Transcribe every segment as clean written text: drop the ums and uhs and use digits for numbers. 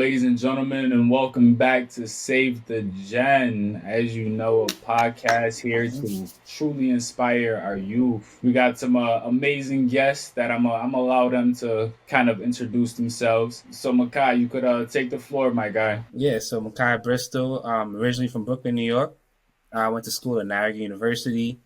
ladies and gentlemen, and welcome back to Save the Gen. As you know, a podcast here to truly inspire our youth. We got some amazing guests that I'm allow them to kind of introduce themselves. So, Mekhyi, you could take the floor, my guy. Yeah, so Mekhyi Bristol, originally from Brooklyn, New York. I went to school at Niagara University,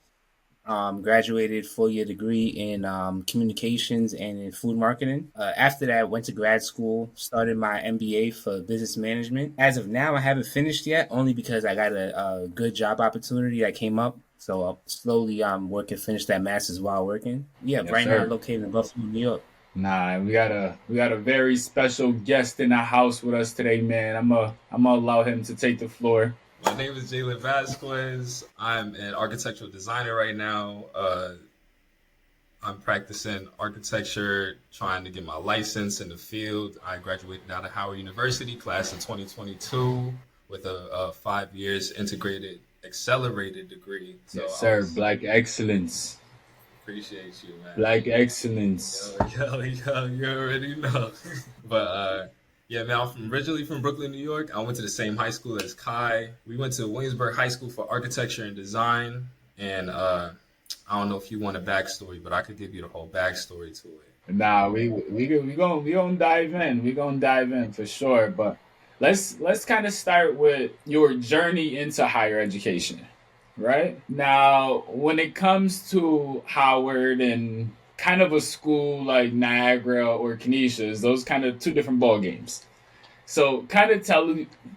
graduated 4-year degree in communications and in food marketing. After that, went to grad school, started my MBA for business management. As of now, I haven't finished yet, only because I got a good job opportunity that came up. So I'll slowly work and finish that master's while working. Yeah, Yes, right now sir. located in Buffalo, New York. Nah, we got a very special guest in the house with us today, man. I'm gonna allow him to take the floor. My name is Jalen Vasquez. I'm an architectural designer right now. I'm practicing architecture, trying to get my license in the field. I graduated out of Howard University, class of 2022, with a 5 years integrated accelerated degree. So Yes, I sir. was Black excellence. appreciate you, man. Black excellence. Yo, you already know. But yeah, man, originally from Brooklyn, New York. I went to the same high school as Kai. We went to Williamsburg High School for architecture and design. And I don't know if you want a backstory, but I could give you the whole backstory to it. Nah, we gonna dive in. We gonna dive in for sure. But let's kind of start with your journey into higher education, right? Now, when it comes to Howard and kind of a school like Niagara or Canisius, those kind of two different ball games. So, kind of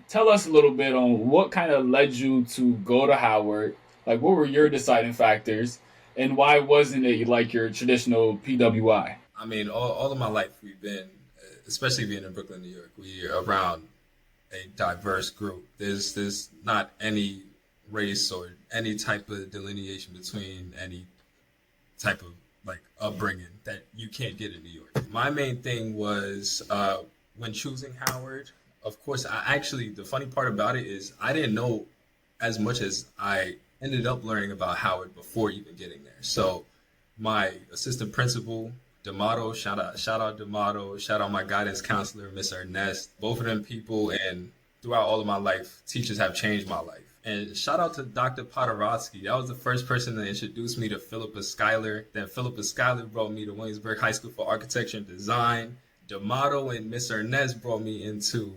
tell us a little bit on what kind of led you to go to Howard. Like, what were your deciding factors, and why wasn't it like your traditional PWI? I mean, all of my life we've been, especially being in Brooklyn, New York, we're around a diverse group. There's not any race or any type of delineation between any type of like upbringing that you can't get in New York. My main thing was when choosing Howard. Of course, the funny part about it is I didn't know as much as I ended up learning about Howard before even getting there. So my assistant principal, D'Amato, shout out D'Amato, shout out my guidance counselor, Miss Ernest, both of them people, and throughout all of my life, teachers have changed my life. And shout out to Dr. Podorotsky. That was the first person that introduced me to Philippa Schuyler. Then Philippa Schuyler brought me to Williamsburg High School for Architecture and Design. D'Amato and Miss Ernest brought me into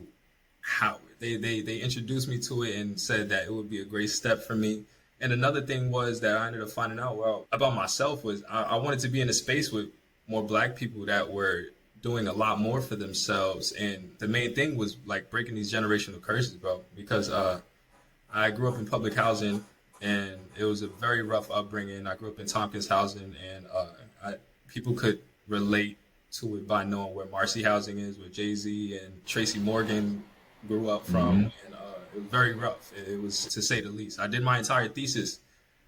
Howard. They introduced me to it and said that it would be a great step for me. And another thing was that I ended up finding out about myself was I wanted to be in a space with more Black people that were doing a lot more for themselves. And the main thing was like breaking these generational curses, bro, because I grew up in public housing and it was a very rough upbringing. I grew up in Tompkins housing, and people could relate to it by knowing where Marcy housing is, where Jay-Z and Tracy Morgan grew up from. Mm-hmm. And it was very rough. It was, to say the least. I did my entire thesis,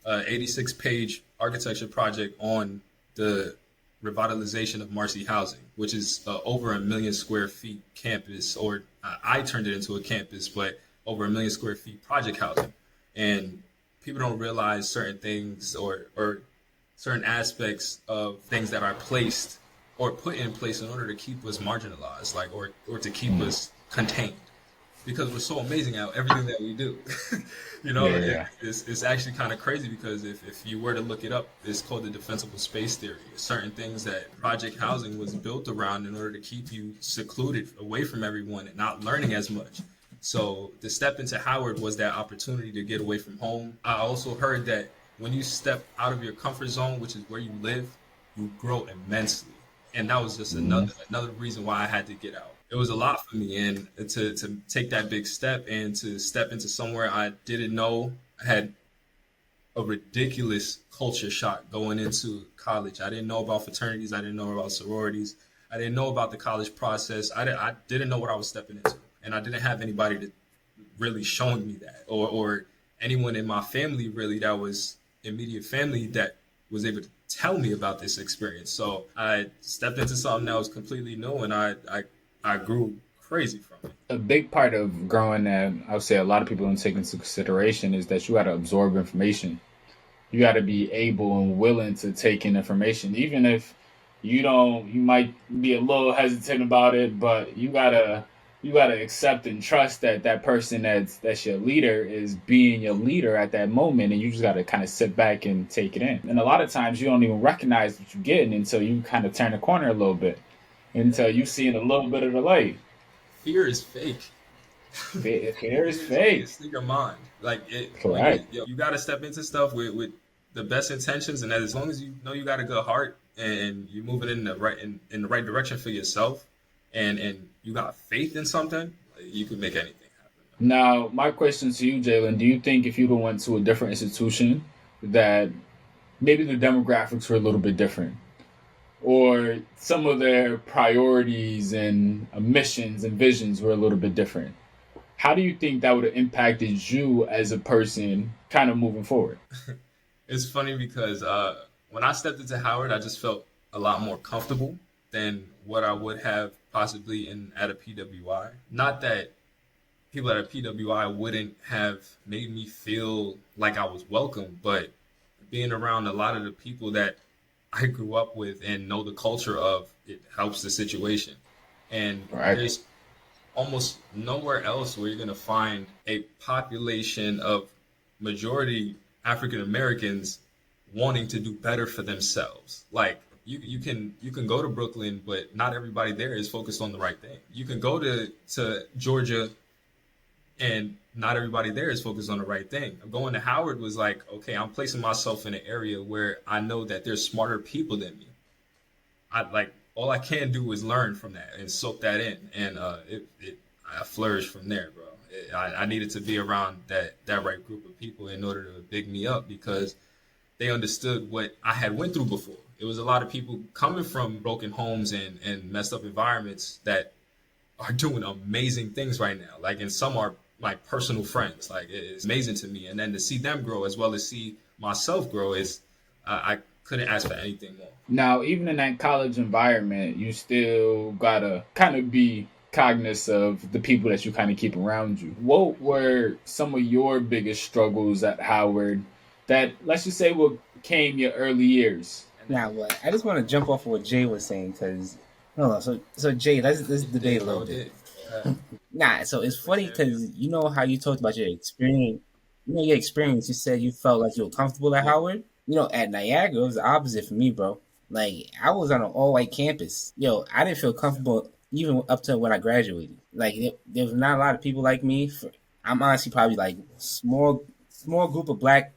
86-page architecture project on the revitalization of Marcy housing, which is over 1 million square feet campus, or I turned it into a campus, but over 1 million square feet project housing. And people don't realize certain things or certain aspects of things that are placed or put in place in order to keep us marginalized, like or to keep us contained, because we're so amazing at everything that we do. Yeah. It's actually kind of crazy, because if you were to look it up, it's called the defensible space theory. Certain things that project housing was built around in order to keep you secluded away from everyone and not learning as much. So the step into Howard was that opportunity to get away from home. I also heard that when you step out of your comfort zone, which is where you live, you grow immensely. And that was just Mm-hmm. another reason why I had to get out. It was a lot for me, and to take that big step and to step into somewhere I didn't know. I had a ridiculous culture shock going into college. I didn't know about fraternities. I didn't know about sororities. I didn't know about the college process. I didn't know what I was stepping into. And I didn't have anybody to really showing me that, or anyone in my family really that was immediate family that was able to tell me about this experience. So I stepped into something that was completely new, and I grew crazy from it. A big part of growing that I would say a lot of people don't take into consideration is that you got to absorb information. You got to be able and willing to take in information, even if you might be a little hesitant about it, but you gotta you gotta accept and trust that that person that's your leader is being your leader at that moment, and you just gotta kind of sit back and take it in. And a lot of times you don't even recognize what you're getting until you kind of turn the corner a little bit, until you see a little bit of the light. Fear is fake. Fear is Fear is fake. fake. It's in your mind. Like it when Correct. you got to step into stuff with the best intentions, and as long as you know you got a good heart and you're moving in the right direction for yourself, and you got faith in something, like, you can make anything happen. Now, my question to you, Jalen, do you think if you'd have went to a different institution that maybe the demographics were a little bit different, or some of their priorities and missions and visions were a little bit different, how do you think that would have impacted you as a person kind of moving forward? It's funny because when I stepped into Howard, I just felt a lot more comfortable than what I would have possibly in at a PWI. Not that people at a PWI wouldn't have made me feel like I was welcome, but being around a lot of the people that I grew up with and know the culture of, it helps the situation. And Right. there's almost nowhere else where you're going to find a population of majority African Americans wanting to do better for themselves. Like you can go to Brooklyn, but not everybody there is focused on the right thing. You can go to Georgia, and not everybody there is focused on the right thing. Going to Howard was like, okay, I'm placing myself in an area where I know that there's smarter people than me. I like all I can do is learn from that and soak that in, and I flourished from there, bro. I needed to be around that right group of people in order to big me up because they understood what I had went through before. It was a lot of people coming from broken homes and messed up environments that are doing amazing things right now. Like, and some are my personal friends. Like, it's amazing to me. And then to see them grow as well as see myself grow is, I couldn't ask for anything more. Now, even in that college environment, you still gotta kind of be cognizant of the people that you kind of keep around you. What were some of your biggest struggles at Howard that, let's just say, what came your early years? Now, what I just want to jump off of what Jay was saying because hold on. So Jay, let's debate a little bit. Nah, so it's funny because you know how you talked about your experience. You know your experience. You said you felt like you were comfortable at Yeah. Howard. You know, at Niagara, it was the opposite for me, bro. Like I was on an all white campus. Yo, I didn't feel comfortable even up to when I graduated. Like there was not a lot of people like me. I'm honestly probably like small group of black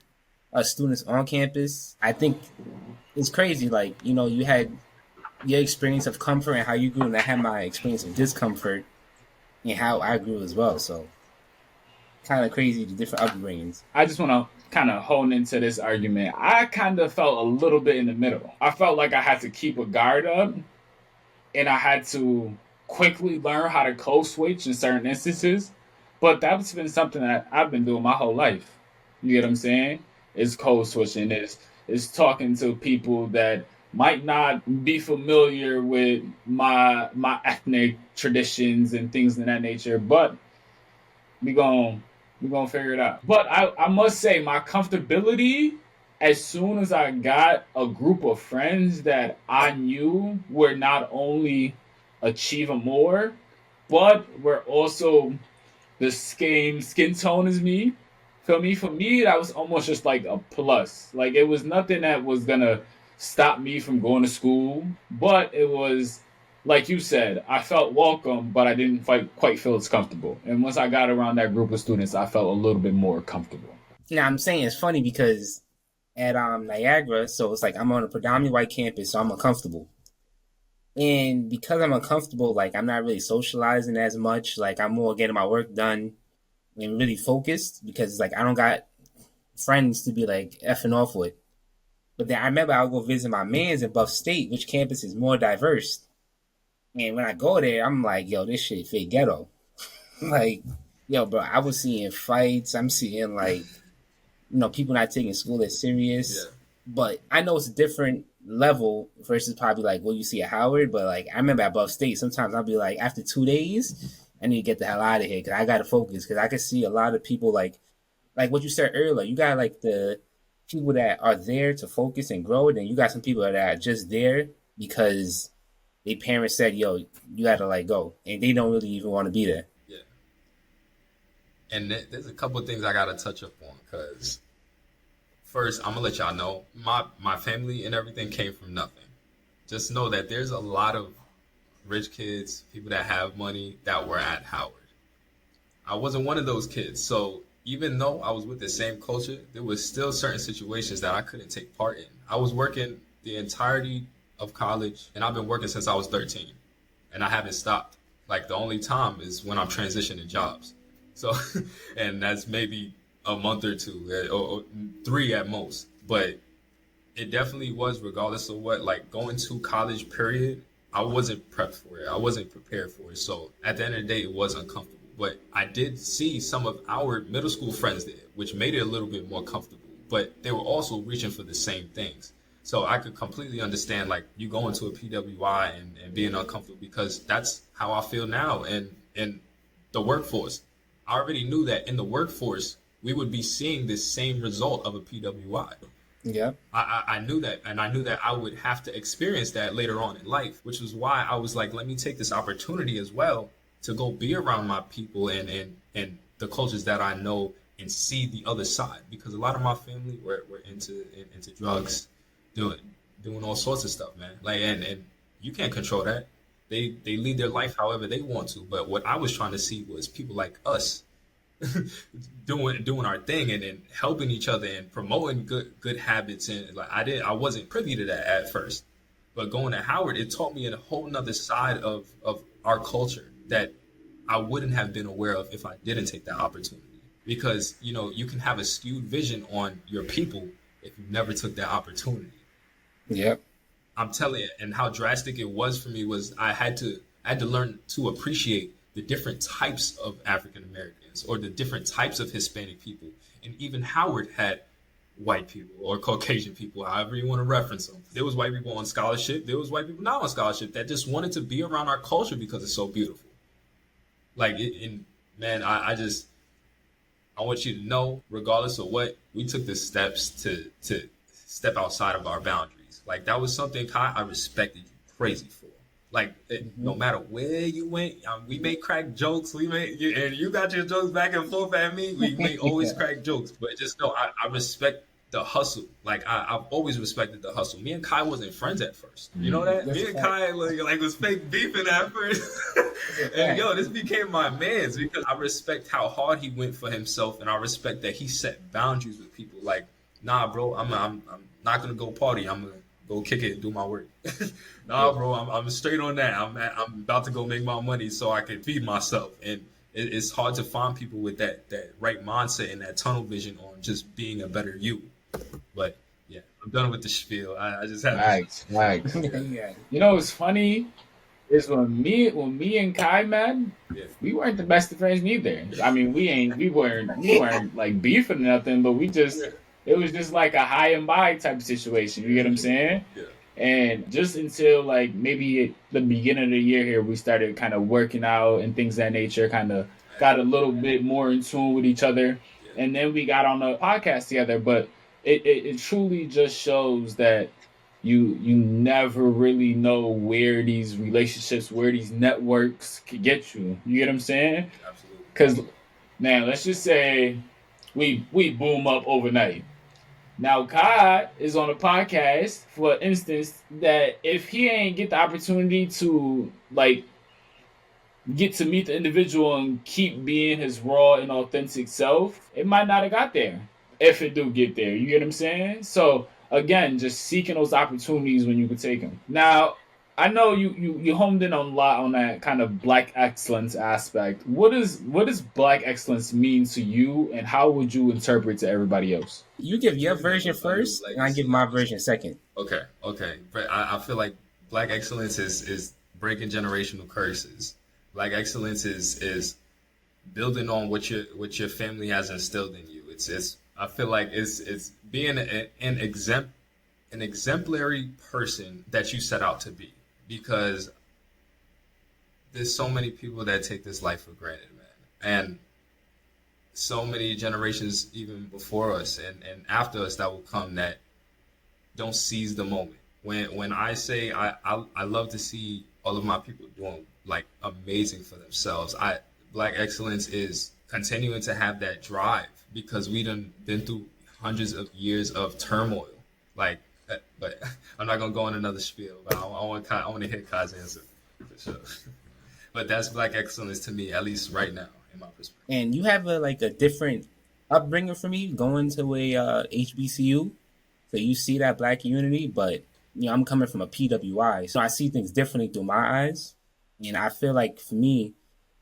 students on campus. I think it's crazy. Like you know, you had your experience of comfort and how you grew, and I had my experience of discomfort and how I grew as well. So kind of crazy the different upbringings. I just want to kind of hone into this argument. I kind of felt a little bit in the middle. I felt like I had to keep a guard up and I had to quickly learn how to code switch in certain instances. But that's been something that I've been doing my whole life. You get what I'm saying? It's code switching. It's talking to people that might not be familiar with my ethnic traditions and things of that nature, but we gon' we gonna figure it out. But I must say my comfortability as soon as I got a group of friends that I knew were not only achieving more, but were also the skin tone as me. Feel me? For me, that was almost just like a plus. Like it was nothing that was gonna stop me from going to school, but it was like you said, I felt welcome, but I didn't quite feel as comfortable. And once I got around that group of students, I felt a little bit more comfortable. Now I'm saying it's funny because at Niagara, so it's like I'm on a predominantly white campus, so I'm uncomfortable. And because I'm uncomfortable, like I'm not really socializing as much. Like I'm more getting my work done and really focused because like I don't got friends to be like effing off with. But then I remember I'll go visit my mans in Buff State, which campus is more diverse. And when I go there, I'm like, yo, this shit fake ghetto. Like, yo, bro, I was seeing fights. I'm seeing like, you know, people not taking school as serious. Yeah. But I know it's a different level versus probably like what you see at Howard. But like, I remember at Buff State, sometimes I'll be like, after 2 days, I need to get the hell out of here because I got to focus because I can see a lot of people like what you said earlier. You got like the people that are there to focus and grow, and then you got some people that are just there because their parents said, "Yo, you got to like go," and they don't really even want to be there. Yeah. And there's a couple of things I gotta touch up on because first I'm gonna let y'all know my family and everything came from nothing. Just know that there's a lot of rich kids, people that have money that were at Howard. I wasn't one of those kids, so even though I was with the same culture, there was still certain situations that I couldn't take part in. I was working the entirety of college, and I've been working since I was 13, and I haven't stopped. Like the only time is when I'm transitioning jobs. So, and that's maybe a month or two, or 3 at most. But it definitely was, regardless of what, like going to college, period, I wasn't prepped for it. I wasn't prepared for it. So at the end of the day, it was uncomfortable. But I did see some of our middle school friends there, which made it a little bit more comfortable. But they were also reaching for the same things. So I could completely understand, like, you going to a PWI and being uncomfortable, because that's how I feel now in the workforce. I already knew that in the workforce, we would be seeing this same result of a PWI. Yeah. I knew that, and I knew that I would have to experience that later on in life, which was why I was like, let me take this opportunity as well to go be around my people and the cultures that I know and see the other side, because a lot of my family were into drugs, doing all sorts of stuff, man. Like, and you can't control that. They lead their life however they want to. But what I was trying to see was people like us doing our thing and helping each other and promoting good habits. And like I wasn't privy to that at first, but going to Howard, it taught me a whole nother side of our culture that I wouldn't have been aware of if I didn't take that opportunity. Because you can have a skewed vision on your people if you never took that opportunity. Yep. I'm telling you, and how drastic it was for me was I had to learn to appreciate the different types of African Americans or the different types of Hispanic people. And even Howard had white people or Caucasian people, however you want to reference them. There was white people on scholarship. There was white people not on scholarship that just wanted to be around our culture because it's so beautiful. Like, man, I want you to know, regardless of what, we took the steps to step outside of our boundaries. Like, that was something, Kai, I respected you crazy for. Like, no matter where you went, we may crack jokes. And you got your jokes back and forth at me. We may always crack jokes, but just know I respect the hustle. Like, I've always respected the hustle. Me and Kai wasn't friends at first. You know that? Me and Kai like was fake beefing at first. And this became my man's because I respect how hard he went for himself, and I respect that he set boundaries with people. Like, nah, bro, I'm not gonna go party. I'm gonna go kick it and do my work. Nah, bro, I'm straight on that. I'm about to go make my money so I can feed myself. And it's hard to find people with that right mindset and that tunnel vision on just being a better you. But yeah, I'm done with the spiel. I just have Right. Yeah. What's funny is when me and Kai met, we weren't the best of friends neither. I mean, we weren't like beefing or nothing, but it was just like a high and by type of situation. You get what I'm saying? Yeah. And just until like maybe the beginning of the year here, we started kind of working out and things of that nature, kind of got a little bit more in tune with each other. And then we got on the podcast together. But it truly just shows that you never really know where these relationships, where these networks could get you. You get what I'm saying? Absolutely. Because, man, let's just say we boom up overnight. Now, Kai is on a podcast, for instance, that if he ain't get the opportunity to, like, get to meet the individual and keep being his raw and authentic self, it might not have got there if it do get there. You get what I'm saying? So, again, just seeking those opportunities when you can take them. Now, I know you homed in on a lot on that kind of Black excellence aspect. What does Black excellence mean to you, and how would you interpret to everybody else? You give your version first, and I give my version second. Okay. But I feel like Black excellence is breaking generational curses. Black excellence is building on what your family has instilled in you. It's I feel like it's being an exemplary person that you set out to be. Because there's so many people that take this life for granted, man. And so many generations even before us and after us that will come that don't seize the moment. When I say I love to see all of my people doing like amazing for themselves. Black excellence is continuing to have that drive because we done been through hundreds of years of turmoil. Like, but I'm not gonna go on another spiel. But I want to hear Kai's answer for sure. But that's black excellence to me, at least right now, in my perspective. And you have a different upbringing from me going to a HBCU, so you see that black unity. But I'm coming from a PWI, so I see things differently through my eyes. And I feel like for me,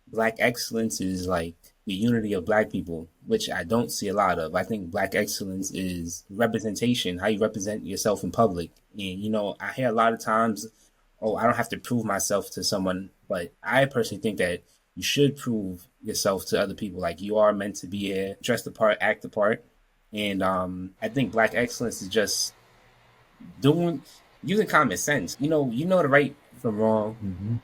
black excellence is like the unity of black people, which I don't see a lot of. I think black excellence is representation, how you represent yourself in public. And I hear a lot of times, oh, I don't have to prove myself to someone, but I personally think that you should prove yourself to other people. Like, you are meant to be here, dress the part, act the part. And I think black excellence is just using common sense. You know the right from wrong. Mm-hmm.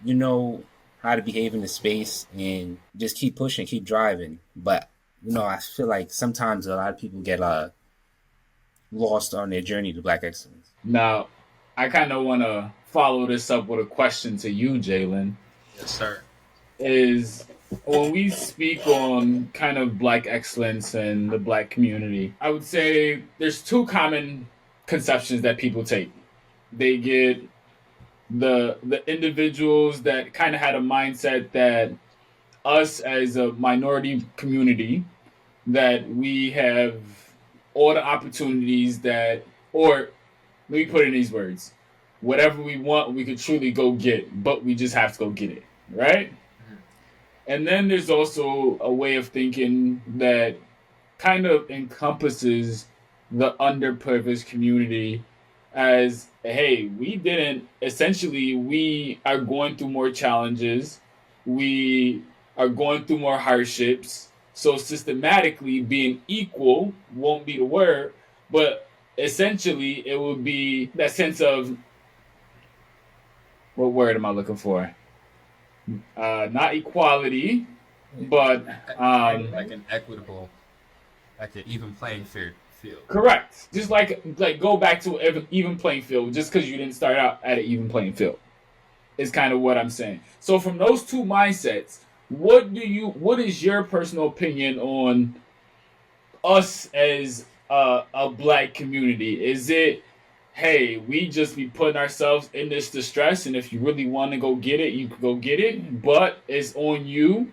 You know how to behave in the space, and just keep pushing, keep driving. But I feel like sometimes a lot of people get lost on their journey to black excellence. Now, I kind of want to follow this up with a question to you, Jalen. Yes, sir. Is when we speak on kind of black excellence and the black community, I would say there's two common conceptions that people take. They get the individuals that kind of had a mindset that us as a minority community, that we have all the opportunities that, or let me put it in these words, whatever we want, we could truly go get, but we just have to go get it, right? And then there's also a way of thinking that kind of encompasses the underprivileged community as, hey, we are going through more challenges. We are going through more hardships. So systematically being equal won't be the word, but essentially it would be that sense of, what word am I looking for? Not equality, but like an equitable, like an even playing field. Correct. Just like go back to an even playing field. Just because you didn't start out at an even playing field is kind of what I'm saying. So from those two mindsets, what is your personal opinion on us as a black community? Is it, hey, we just be putting ourselves in this distress, and if you really want to go get it, you can go get it, but it's on you,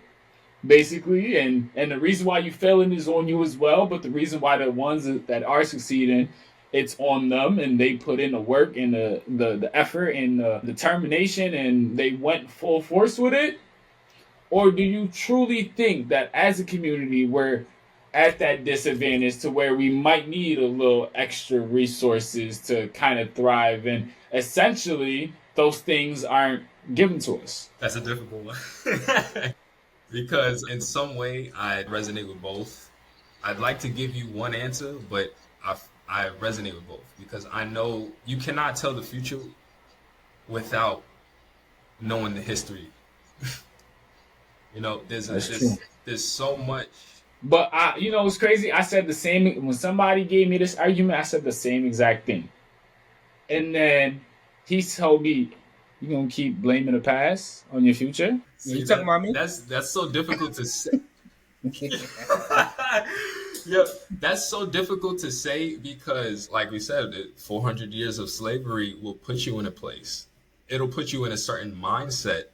basically, and the reason why you failing is on you as well, but the reason why the ones that are succeeding, it's on them, and they put in the work and the effort and the determination, and they went full force with it? Or do you truly think that as a community we're at that disadvantage to where we might need a little extra resources to kind of thrive, and essentially those things aren't given to us? That's a difficult one. Because in some way I resonate with both. I'd like to give you one answer, but I resonate with both because I know you cannot tell the future without knowing the history. There's so much. But it's crazy. I said the same when somebody gave me this argument. I said the same exact thing, and then he told me, "You gonna keep blaming the past on your future?" See, you talking about me? That's so difficult to say. Yep, that's so difficult to say because, like we said, 400 years of slavery will put you in a place. It'll put you in a certain mindset.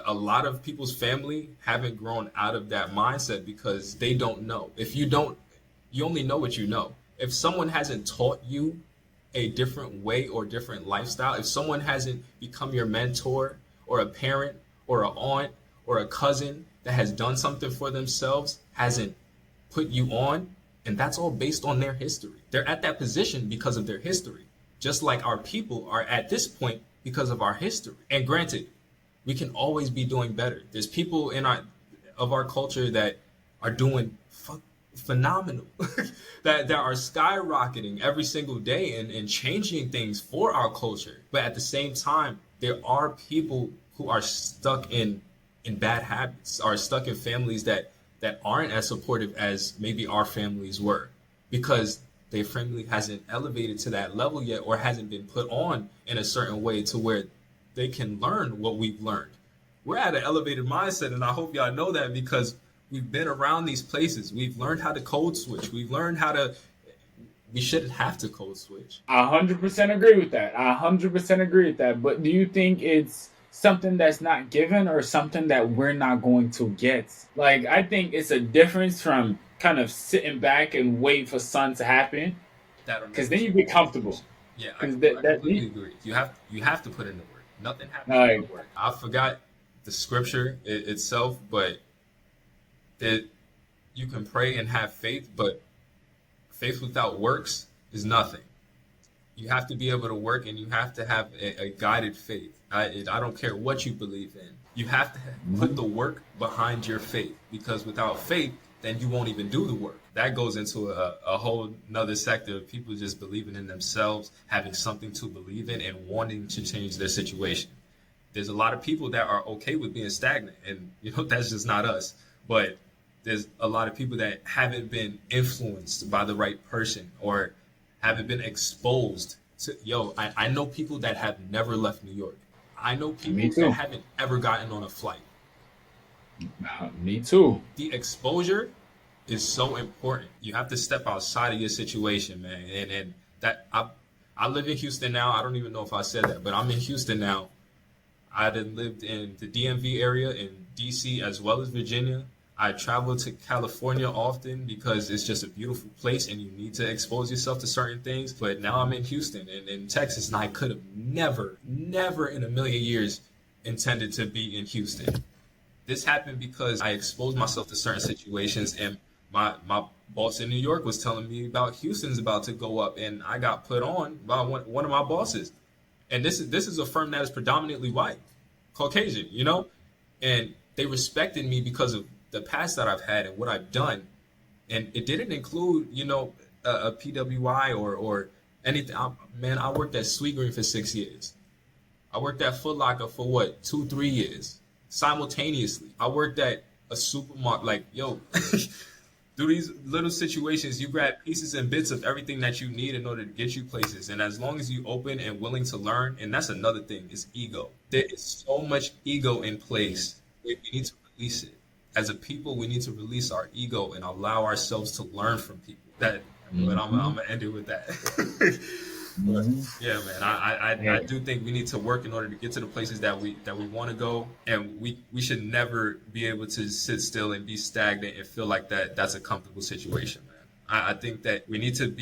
A lot of people's family haven't grown out of that mindset because they don't know. If you don't, you only know what you know. If someone hasn't taught you a different way or different lifestyle, if someone hasn't become your mentor or a parent or an aunt or a cousin that has done something for themselves, hasn't put you on, and that's all based on their history. They're at that position because of their history, just like our people are at this point because of our history. And granted, we can always be doing better. There's people in our culture that are doing phenomenal, that are skyrocketing every single day and changing things for our culture. But at the same time, there are people who are stuck in bad habits, are stuck in families that aren't as supportive as maybe our families were, because their family hasn't elevated to that level yet, or hasn't been put on in a certain way to where they can learn what we've learned. We're at an elevated mindset, and I hope y'all know that, because we've been around these places. We've learned how to code switch. We've learned how to. We shouldn't have to code switch. 100% agree with that. 100% agree with that. But do you think it's something that's not given, or something that we're not going to get? Like, I think it's a difference from kind of sitting back and wait for something to happen, because then you get comfortable. Yeah, I Because completely agree. You have to put in the work. Nothing happens without work. I forgot the scripture itself, but that you can pray and have faith, but faith without works is nothing. You have to be able to work, and you have to have a guided faith. I don't care what you believe in. You have to put the work behind your faith, because without faith, then you won't even do the work. That goes into a whole nother sector of people just believing in themselves, having something to believe in, and wanting to change their situation. There's a lot of people that are okay with being stagnant, and that's just not us. But there's a lot of people that haven't been influenced by the right person, or haven't been exposed to. I know people that have never left New York. I know people that haven't ever gotten on a flight. Me too. The exposure is so important. You have to step outside of your situation, man. And that I live in Houston now. I don't even know if I said that, but I'm in Houston now. I had lived in the DMV area, in DC, as well as Virginia. I travel to California often because it's just a beautiful place, and you need to expose yourself to certain things. But now I'm in Houston and in Texas, and I could have never in a million years intended to be in Houston. This happened because I exposed myself to certain situations, and my boss in New York was telling me about Houston's about to go up, and I got put on by one of my bosses. And this is a firm that is predominantly white, Caucasian, and they respected me because of the past that I've had and what I've done. And it didn't include, a PWI or anything. I worked at Sweetgreen for 6 years. I worked at Foot Locker for 2-3 years simultaneously. I worked at a supermarket. Through these little situations, you grab pieces and bits of everything that you need in order to get you places. And as long as you open and willing to learn, and that's another thing, is ego. There is so much ego in place. We need to release it. As a people, we need to release our ego and allow ourselves to learn from people. But I'm gonna end it with that. But yeah, man, I do think we need to work in order to get to the places that we want to go, and we should never be able to sit still and be stagnant and feel like that's a comfortable situation, man. I think that we need to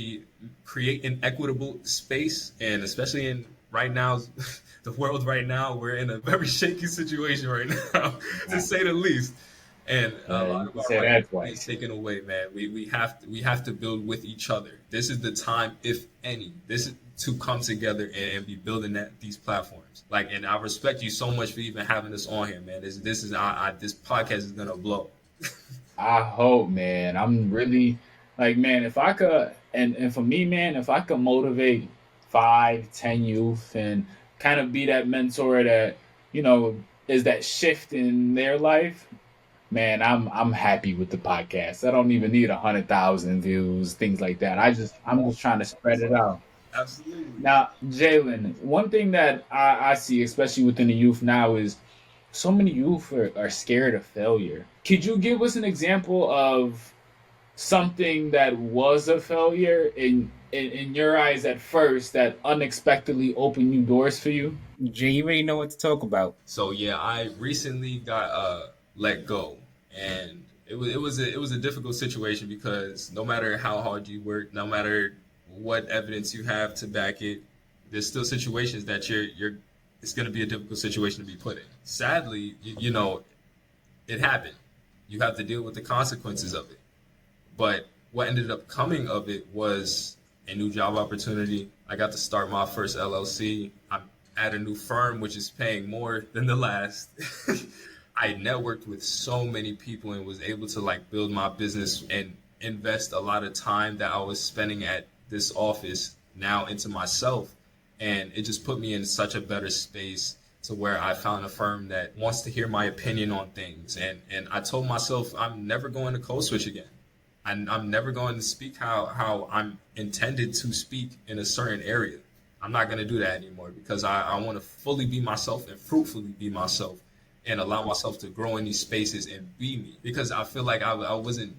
create an equitable space, and especially in right now, the world right now, we're in a very shaky situation right now, to say the least. And a lot of our rights is taken away, man. We have to build with each other. This is the time, if any, this is to come together and be building these platforms. And I respect you so much for even having us on here, man. This podcast is gonna blow. I hope, man. I'm really man, if I could, and for me, man, if I could motivate 5-10 youth and kind of be that mentor that is that shift in their life. Man, I'm happy with the podcast. I don't even need 100,000 views, things like that. I'm just trying to spread it out. Absolutely. Now, Jalen, one thing that I see, especially within the youth now, is so many youth are scared of failure. Could you give us an example of something that was a failure in your eyes at first that unexpectedly opened new doors for you? Jay, you already know what to talk about. So yeah, I recently got let go, and it was a difficult situation, because no matter how hard you work, no matter what evidence you have to back it, there's still situations that it's going to be a difficult situation to be put in. Sadly, it happened. You have to deal with the consequences of it. But what ended up coming of it was a new job opportunity. I got to start my first LLC. I'm at a new firm, which is paying more than the last. I networked with so many people and was able to build my business and invest a lot of time that I was spending at this office now into myself. And it just put me in such a better space to where I found a firm that wants to hear my opinion on things. And I told myself I'm never going to code switch again. I'm never going to speak how I'm intended to speak in a certain area. I'm not going to do that anymore because I want to fully be myself and fruitfully be myself and allow myself to grow in these spaces and be me. Because I feel like I wasn't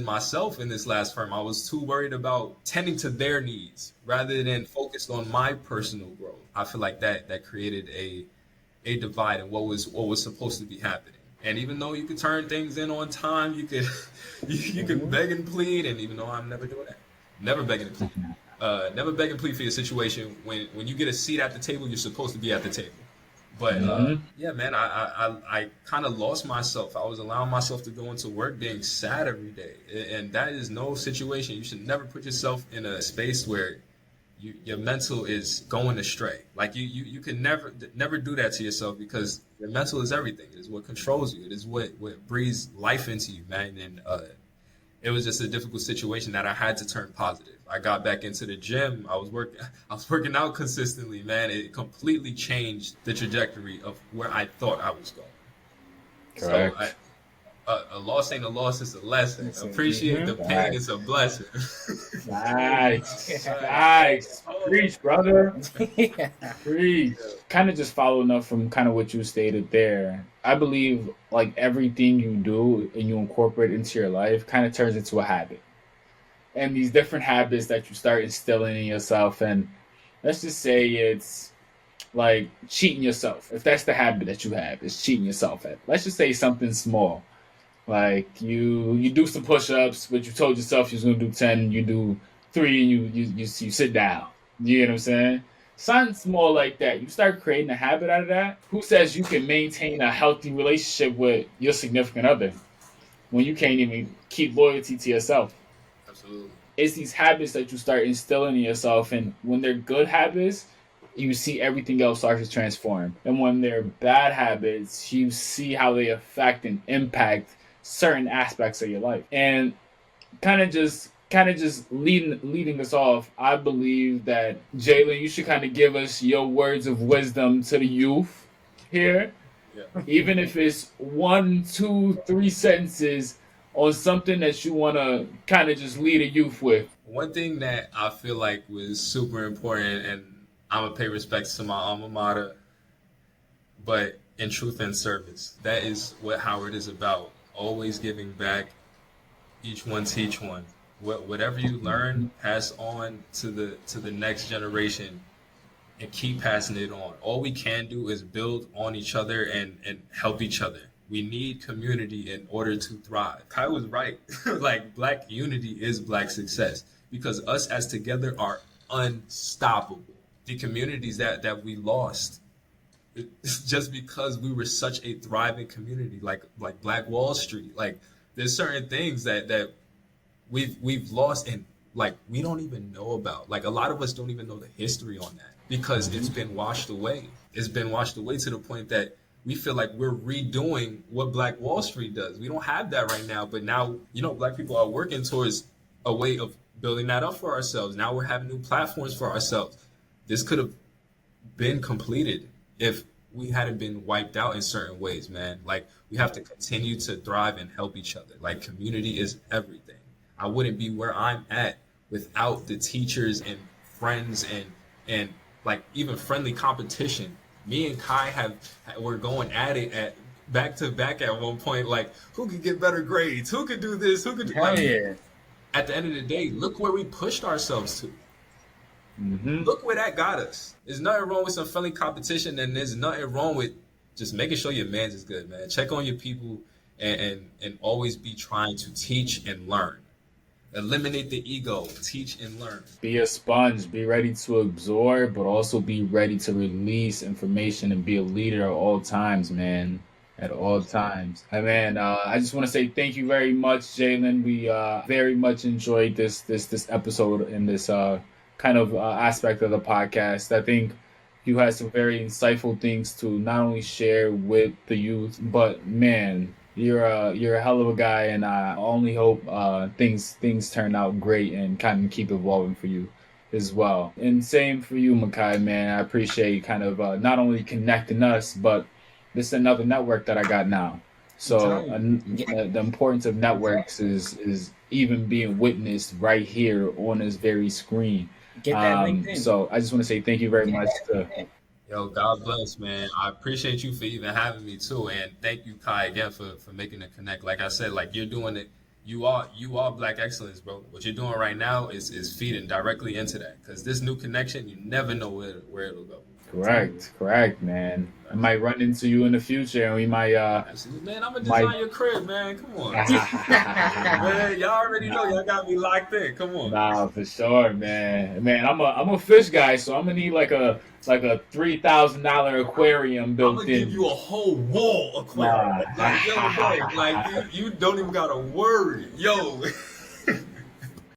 myself in this last firm. I was too worried about tending to their needs rather than focused on my personal growth. I feel like that created a divide in what was supposed to be happening. And even though you could turn things in on time, you could you could beg and plead. And even though I'm never doing that, never begging and plead, never beg and plead for your situation. When you get a seat at the table, you're supposed to be at the table. But yeah, man, I kind of lost myself. I was allowing myself to go into work being sad every day, and that is no situation. You should never put yourself in a space where your mental is going astray. Like you can never do that to yourself because your mental is everything. It is what controls you. It is what breathes life into you, man. And it was just a difficult situation that I had to turn positive. I got back into the gym. I was working out consistently, man. It completely changed the trajectory of where I thought I was going. Correct. So a loss ain't a loss, it's a lesson. Appreciate the pain, it's a blessing. Nice. Preach, brother. Preach. Kind of just following up from kind of what you stated there. I believe like everything you do and you incorporate into your life kind of turns into a habit. And these different habits that you start instilling in yourself, and let's just say it's like cheating yourself. If that's the habit that you have, is cheating yourself at. Let's just say something small. Like you do some push-ups, but you told yourself you was gonna do 10, you do 3, and you sit down. You know what I'm saying? Something small like that. You start creating a habit out of that. Who says you can maintain a healthy relationship with your significant other when you can't even keep loyalty to yourself? Absolutely. It's these habits that you start instilling in yourself, and when they're good habits, you see everything else start to transform. And when they're bad habits, you see how they affect and impact certain aspects of your life. And kind of just leading us off, I believe that Jalen, you should kind of give us your words of wisdom to the youth here. Yeah. Even if it's 1, 2, 3 sentences on something that you want to kind of just lead a youth with. One thing that I feel like was super important, and I'm gonna pay respects to my alma mater, but in truth and service, that is what Howard is about. Always giving back, each one teach one. Whatever you learn, pass on to the next generation, and keep passing it on. All we can do is build on each other and help each other. We need community in order to thrive. Kai was right. Like, Black unity is Black success because us as together are unstoppable. The communities that we lost, just because we were such a thriving community, like Black Wall Street. Like, there's certain things that we've lost and like we don't even know about. Like, a lot of us don't even know the history on that because it's been washed away. It's been washed away to the point that we feel like we're redoing what Black Wall Street does. We don't have that right now, but now, Black people are working towards a way of building that up for ourselves. Now we're having new platforms for ourselves. This could have been completed if we hadn't been wiped out in certain ways, man. Like, we have to continue to thrive and help each other. Like, community is everything. I wouldn't be where I'm at without the teachers and friends and like even friendly competition. Me and Kai were going at it at back to back at one point. Like, who could get better grades? Who could do this? Who could do like, yeah. At the end of the day, look where we pushed ourselves to. Mm-hmm. Look where that got us. There's nothing wrong with some friendly competition, and there's nothing wrong with just making sure your man's is good, man. Check on your people and always be trying to teach and learn. Eliminate the ego, teach and learn. Be a sponge, be ready to absorb, but also be ready to release information and be a leader at all times, man. At all times. And man, I just want to say thank you very much, Jalen. We very much enjoyed this episode and this kind of aspect of the podcast. I think you had some very insightful things to not only share with the youth, but man, you're a hell of a guy, and I only hope things turn out great and kind of keep evolving for you as well. And same for you, Mekhyi, man. I appreciate kind of not only connecting us, but this is another network that I got now. So the importance of networks is even being witnessed right here on this very screen. Get that LinkedIn. So I just want to say thank you very much to Yo, God bless, man. I appreciate you for even having me too, and thank you, Kai, again for making the connect. Like I said, like you're doing it. You are Black excellence, bro. What you're doing right now is feeding directly into that. Because this new connection, you never know where it'll go. correct, man. I might run into you in the future, and we might Absolutely, man. I'm gonna design your crib, man. Come on, man. Y'all already know y'all got me locked in. Come on. Nah, for sure, man. Man, I'm a fish guy, so I'm gonna need like a $3,000 aquarium I'm built gonna in. give you a whole wall aquarium. Nah. Like, yo, bro, like you don't even gotta worry, yo.